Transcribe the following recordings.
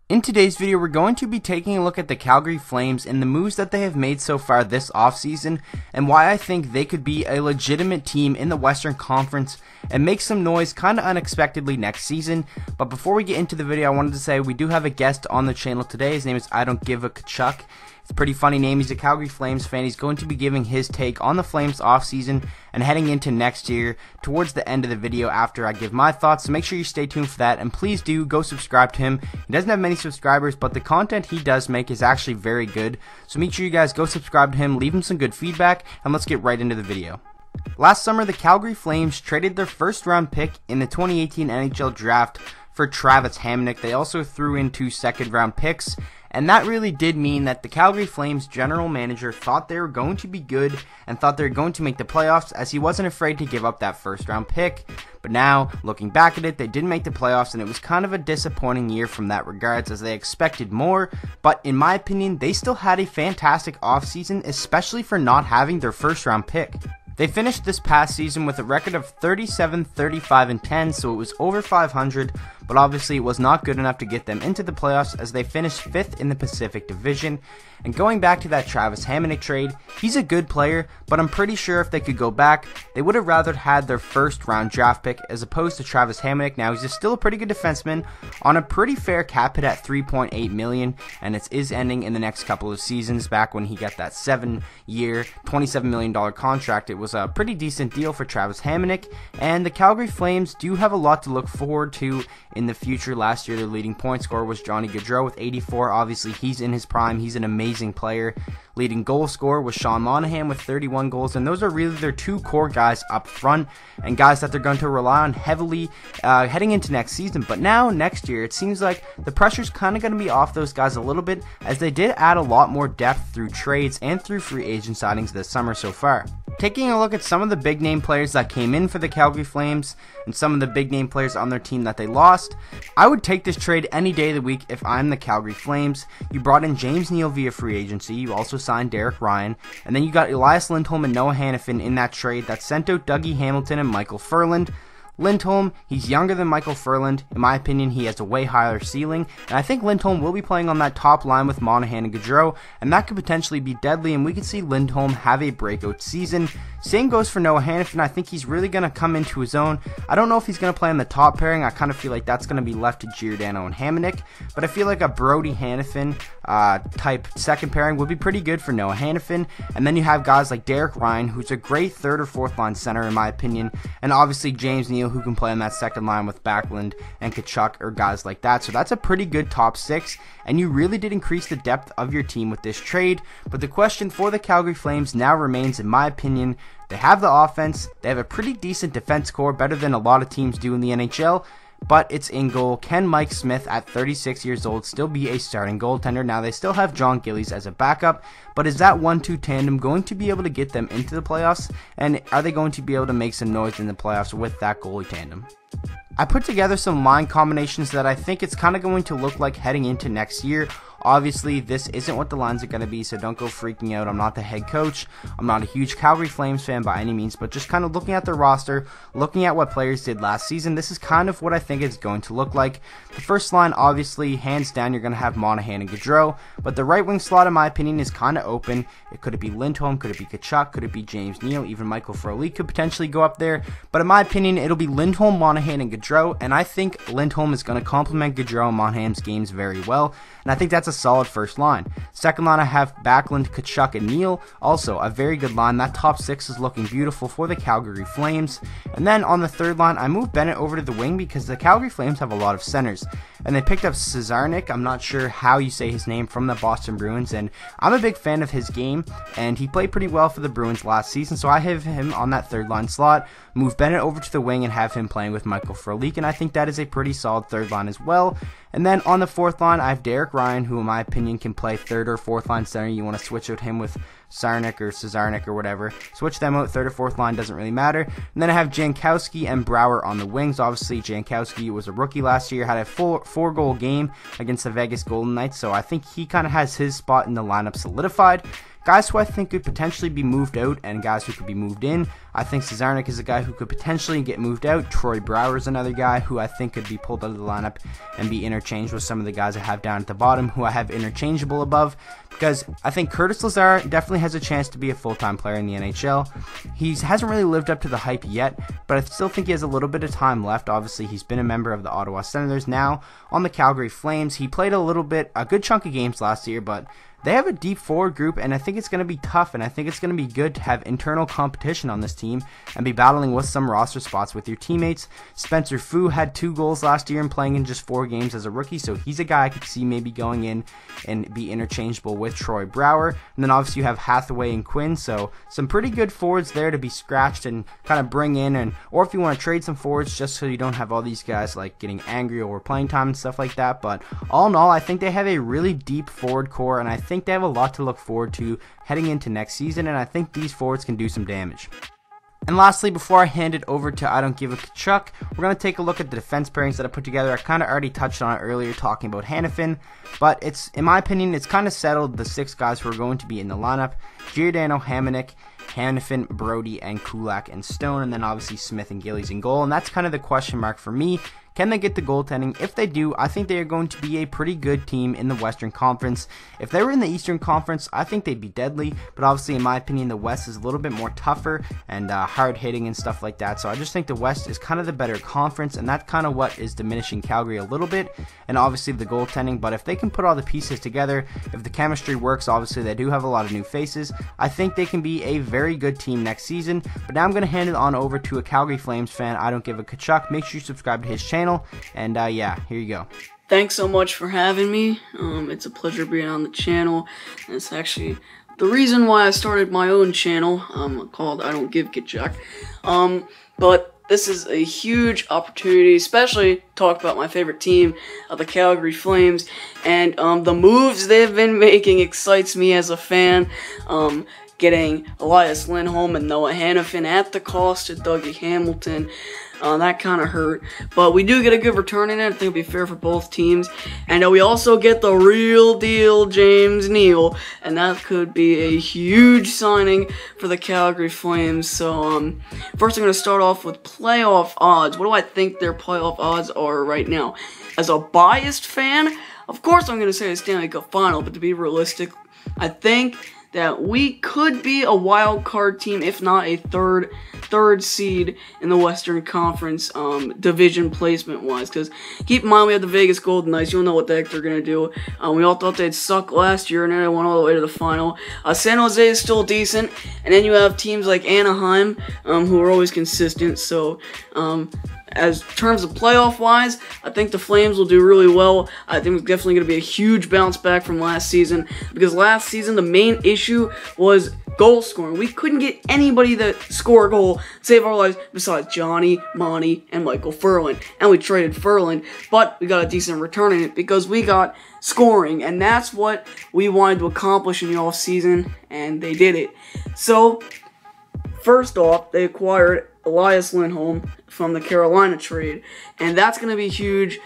In today's video, we're going to be taking a look at the Calgary Flames and the moves that they have made so far this offseason and why I think they could be a legitimate team in the Western Conference and make some noise kind of unexpectedly next season. But before we get into the video, I wanted to say we do have a guest on the channel today. His name is I Don't Give a Kachuk. It's a pretty funny name. He's a Calgary Flames fan. He's going to be giving his take on the Flames offseason and heading into next year towards the end of the video after I give my thoughts. So make sure you stay tuned for that, and please do go subscribe to him. He doesn't have many subscribers, but the content he does make is actually very good. So make sure you guys go subscribe to him, leave him some good feedback, and let's get right into the video. Last summer, the Calgary Flames traded their first round pick in the 2018 NHL draft for Travis Hamonic. They also threw in 2 second-round picks, and that really did mean that the Calgary Flames general manager thought they were going to be good and thought they were going to make the playoffs, as he wasn't afraid to give up that first-round pick. But now, looking back at it, they didn't make the playoffs, and it was kind of a disappointing year from that regards, as they expected more. But in my opinion, they still had a fantastic offseason, especially for not having their first-round pick. They finished this past season with a record of 37, 35, and 10, so it was over 500, but obviously it was not good enough to get them into the playoffs, as they finished 5th in the Pacific Division. And going back to that Travis Hamonic trade, he's a good player, but I'm pretty sure if they could go back, they would have rather had their first round draft pick as opposed to Travis Hamonic. Now, he's still a pretty good defenseman on a pretty fair cap hit at $3.8 million, and it is ending in the next couple of seasons. Back when he got that 7-year, $27 million contract, it was a pretty decent deal for Travis Hamonic, and the Calgary Flames do have a lot to look forward to in the future. Last year, their leading point scorer was Johnny Gaudreau with 84. Obviously, he's in his prime. He's an amazing player. Leading goal scorer was Sean Monahan with 31 goals, and those are really their 2 core guys up front and guys that they're going to rely on heavily heading into next season. But now, next year, it seems like the pressure's kind of going to be off those guys a little bit, as they did add a lot more depth through trades and through free agent signings this summer so far. Taking a look at some of the big name players that came in for the Calgary Flames and some of the big name players on their team that they lost, I would take this trade any day of the week if I'm the Calgary Flames. You brought in James Neal via free agency. You also signed Derek Ryan, and then you got Elias Lindholm and Noah Hanifin in that trade that sent out Dougie Hamilton and Michael Furland. Lindholm, he's younger than Michael Furland. In my opinion, he has a way higher ceiling, and I think Lindholm will be playing on that top line with Monahan and Gaudreau, and that could potentially be deadly, and we could see Lindholm have a breakout season. Same goes for Noah Hanifin. I think he's really going to come into his own. I don't know if he's going to play on the top pairing. I kind of feel like that's going to be left to Giordano and Hamonic, but I feel like a Brody Hanifin type second pairing would be pretty good for Noah Hanifin. And then you have guys like Derek Ryan, who's a great 3rd or 4th line center in my opinion, and obviously James Neal, who can play on that second line with Backlund and Kachuk or guys like that. So that's a pretty good top 6, and you really did increase the depth of your team with this trade. But the question for the Calgary Flames now remains, in my opinion, they have the offense, they have a pretty decent defense core, better than a lot of teams do in the NHL, but it's in goal. Can Mike Smith, at 36 years old, still be a starting goaltender? Now, they still have John Gillies as a backup, but is that 1-2 tandem going to be able to get them into the playoffs? And are they going to be able to make some noise in the playoffs with that goalie tandem? I put together some line combinations that I think it's kind of going to look like heading into next year. Obviously, this isn't what the lines are going to be, so don't go freaking out. I'm not the head coach. I'm not a huge Calgary Flames fan by any means, but just kind of looking at the roster, looking at what players did last season, this is kind of what I think it's going to look like. The first line, obviously, hands down, you're going to have Monahan and Gaudreau, but the right wing slot, in my opinion, is kind of open. Could it be Lindholm? Could it be Kachuk? Could it be James Neal? Even Michael Furland could potentially go up there, but in my opinion, it'll be Lindholm, Monahan, and Gaudreau, and I think Lindholm is going to complement Gaudreau and Monahan's games very well, and I think that's a solid first line. Second line, I have Backlund, Kachuk, and Neal. Also, a very good line. That top 6 is looking beautiful for the Calgary Flames. And then on the third line, I moved Bennett over to the wing because the Calgary Flames have a lot of centers. And they picked up Cesarnik, I'm not sure how you say his name, from the Boston Bruins, and I'm a big fan of his game, and he played pretty well for the Bruins last season, so I have him on that third line slot, move Bennett over to the wing, and have him playing with Michael Furland, and I think that is a pretty solid third line as well. And then on the fourth line, I have Derek Ryan, who in my opinion can play 3rd or 4th line center. You want to switch out him with Sarnik or Cesarnik or whatever. Switch them out, 3rd or 4th line, doesn't really matter. And then I have Jankowski and Brouwer on the wings. Obviously, Jankowski was a rookie last year, had a 4-goal game against the Vegas Golden Knights, so I think he kind of has his spot in the lineup solidified. guys who I think could potentially be moved out and guys who could be moved in. I think Cesarnik is a guy who could potentially get moved out. Troy Brouwer is another guy who I think could be pulled out of the lineup and be interchanged with some of the guys I have down at the bottom who I have interchangeable above, because I think Curtis Lazar definitely has a chance to be a full-time player in the NHL. He hasn't really lived up to the hype yet, but I still think he has a little bit of time left. Obviously, he's been a member of the Ottawa Senators, now on the Calgary Flames. He played a good chunk of games last year, but they have a deep forward group, and I think it's going to be tough, and I think it's going to be good to have internal competition on this team and be battling with some roster spots with your teammates. Spencer Fu had 2 goals last year and playing in just 4 games as a rookie, so he's a guy I could see maybe going in and be interchangeable with Troy Brouwer. And then obviously you have Hathaway and Quinn, so some pretty good forwards there to be scratched and kind of bring in, or if you want to trade some forwards just so you don't have all these guys like getting angry over playing time and stuff like that. But all in all, I think they have a really deep forward core, and I think they have a lot to look forward to heading into next season, and I think these forwards can do some damage. And lastly, before I hand it over to I Don't Give a Kachuk, we're going to take a look at the defense pairings that I put together. I kind of already touched on it earlier talking about Hanifin, but in my opinion, it's kind of settled the 6 guys who are going to be in the lineup: Giordano, Hamonic, Hanifin, Brody, and Kulak and Stone, and then obviously Smith and Gillies in goal. And that's kind of the question mark for me. Can they get the goaltending? If they do, I think they are going to be a pretty good team in the Western Conference. If they were in the Eastern Conference, I think they'd be deadly, but obviously in my opinion the West is a little bit more tougher and hard hitting and stuff like that, so I just think the West is kind of the better conference, and that's kind of what is diminishing Calgary a little bit, and obviously the goaltending. But if they can put all the pieces together, if the chemistry works, obviously they do have a lot of new faces, I think they can be a very good team next season. But now I'm going to hand it on over to a Calgary Flames fan, I Don't Give a Kachuk. Make sure you subscribe to his channel. And yeah, here you go. Thanks so much for having me. It's a pleasure being on the channel. And it's actually the reason why I started my own channel called I Don't Give Kachuk. But this is a huge opportunity, especially to talk about my favorite team, the Calgary Flames. And the moves they've been making excites me as a fan. Getting Elias Lindholm and Noah Hanifin at the cost of Dougie Hamilton. That kind of hurt, but we do get a good return in it. I think it'll be fair for both teams, and we also get the real deal James Neal, and that could be a huge signing for the Calgary Flames. So first I'm going to start off with playoff odds. What do I think their playoff odds are right now? As a biased fan, of course I'm going to say a Stanley Cup final, but to be realistic, I think that we could be a wild card team, if not a third seed in the Western Conference division placement wise. Because keep in mind, we have the Vegas Golden Knights. You'll know what the heck they're gonna do. We all thought they'd suck last year, and then they went all the way to the final. San Jose is still decent, and then you have teams like Anaheim, who are always consistent. So as terms of playoff-wise, I think the Flames will do really well. I think it's definitely going to be a huge bounce back from last season, because last season the main issue was goal scoring. We couldn't get anybody that score a goal, save our lives, besides Johnny, Monty, and Michael Ferland. And we traded Ferland, but we got a decent return in it because we got scoring, and that's what we wanted to accomplish in the offseason, and they did it. So, first off, they acquired Elias Lindholm from the Carolina trade, and that's going to be huge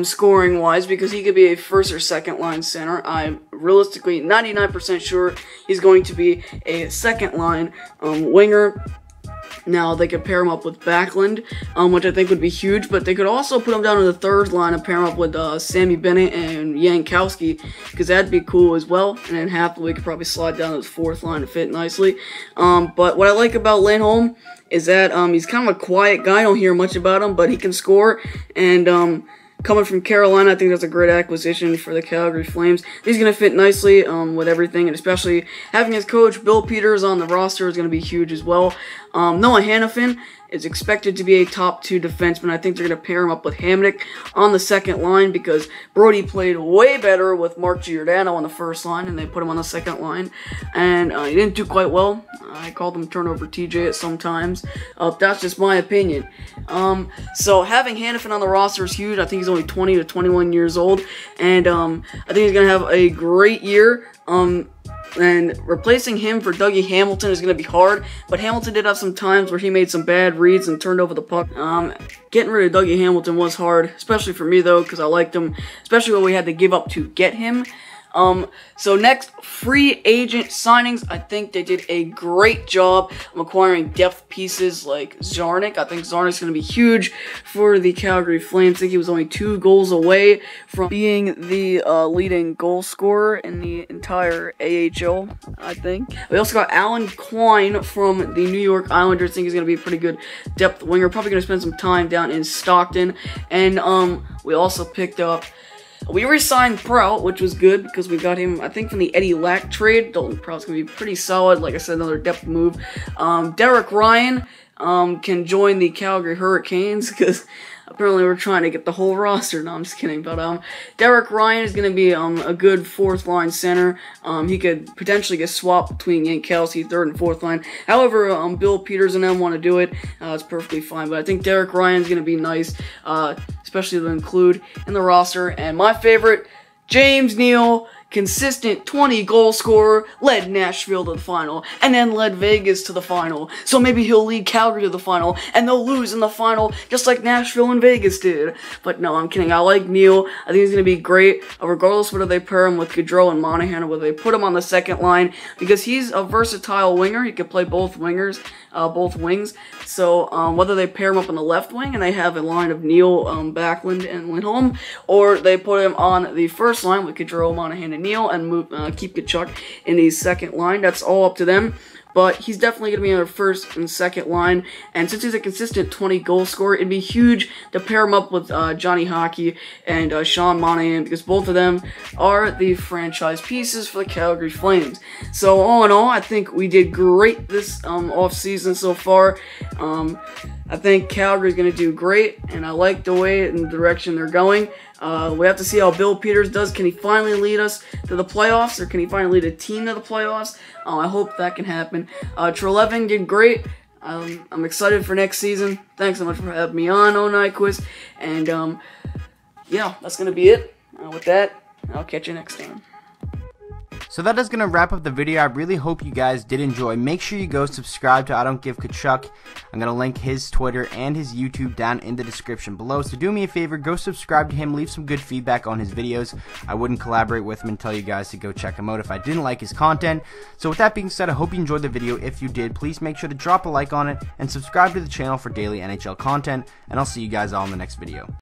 scoring wise, because he could be a first or second line center. I'm realistically 99% sure he's going to be a second line winger. Now, they could pair him up with Backlund, which I think would be huge, but they could also put him down in the third line and pair him up with Sammy Bennett and Jankowski, because that'd be cool as well. And then Hathaway could probably slide down to the fourth line to fit nicely. But what I like about Lindholm is that he's kind of a quiet guy. I don't hear much about him, but he can score. And coming from Carolina, I think that's a great acquisition for the Calgary Flames. He's going to fit nicely with everything, and especially having his coach, Bill Peters, on the roster is going to be huge as well. Noah Hanifin is expected to be a top 2 defenseman. I think they're going to pair him up with Hamonic on the second line, because Brody played way better with Mark Giordano on the first line, and they put him on the second line, and he didn't do quite well. I called him turnover TJ at some times. That's just my opinion. So having Hanifin on the roster is huge. I think he's only 20 to 21 years old, and I think he's going to have a great year. And replacing him for Dougie Hamilton is going to be hard, but Hamilton did have some times where he made some bad reads and turned over the puck. Getting rid of Dougie Hamilton was hard, especially for me, though, because I liked him, especially when we had to give up to get him. So next, free agent signings. I think they did a great job of acquiring depth pieces like Zarnik. I think Zarnik's going to be huge for the Calgary Flames. I think he was only 2 goals away from being the leading goal scorer in the entire AHL, I think. We also got Alan Quine from the New York Islanders. I think he's going to be a pretty good depth winger. Probably going to spend some time down in Stockton. And we also picked up... We re-signed Prout, which was good because we got him, I think, from the Eddie Lack trade. Dalton Prout's going to be pretty solid. Like I said, another depth move. Derek Ryan can join the Calgary Hurricanes because apparently we're trying to get the whole roster. No, I'm just kidding. But Derek Ryan is going to be a good 4th-line center. He could potentially get swapped between Yankowski, 3rd and 4th line. However, Bill Peters and them want to do it. It's perfectly fine. But I think Derek Ryan's going to be nice, especially to include in the roster. And my favorite, James Neal, consistent 20-goal scorer, led Nashville to the final, and then led Vegas to the final. So maybe he'll lead Calgary to the final, and they'll lose in the final, just like Nashville and Vegas did. But no, I'm kidding. I like Neal. I think he's going to be great, regardless whether they pair him with Gaudreau and Monahan, or whether they put him on the second line, because he's a versatile winger. He can play both wingers, both wings. So whether they pair him up on the left wing, and they have a line of Neal, Backlund, and Lindholm, or they put him on the first line with Gaudreau, Monahan, and Neal, and move, keep Kachuk in the second line. That's all up to them. But he's definitely going to be on their first and second line. And since he's a consistent 20-goal scorer, it'd be huge to pair him up with Johnny Hockey and Sean Monahan, because both of them are the franchise pieces for the Calgary Flames. So all in all, I think we did great this off-season so far. I think Calgary's going to do great, and I like the way and the direction they're going. We have to see how Bill Peters does. Can he finally lead us to the playoffs, or can he finally lead a team to the playoffs? I hope that can happen. Treleving did great. I'm excited for next season. Thanks so much for having me on, Nyquist. And yeah, that's going to be it. With that, I'll catch you next time. So that is going to wrap up the video. I really hope you guys did enjoy. Make sure you go subscribe to I Don't Give Kachuk. I'm going to link his Twitter and his YouTube down in the description below. So do me a favor, go subscribe to him. Leave some good feedback on his videos. I wouldn't collaborate with him and tell you guys to go check him out if I didn't like his content. So with that being said, I hope you enjoyed the video. If you did, please make sure to drop a like on it and subscribe to the channel for daily NHL content. And I'll see you guys all in the next video.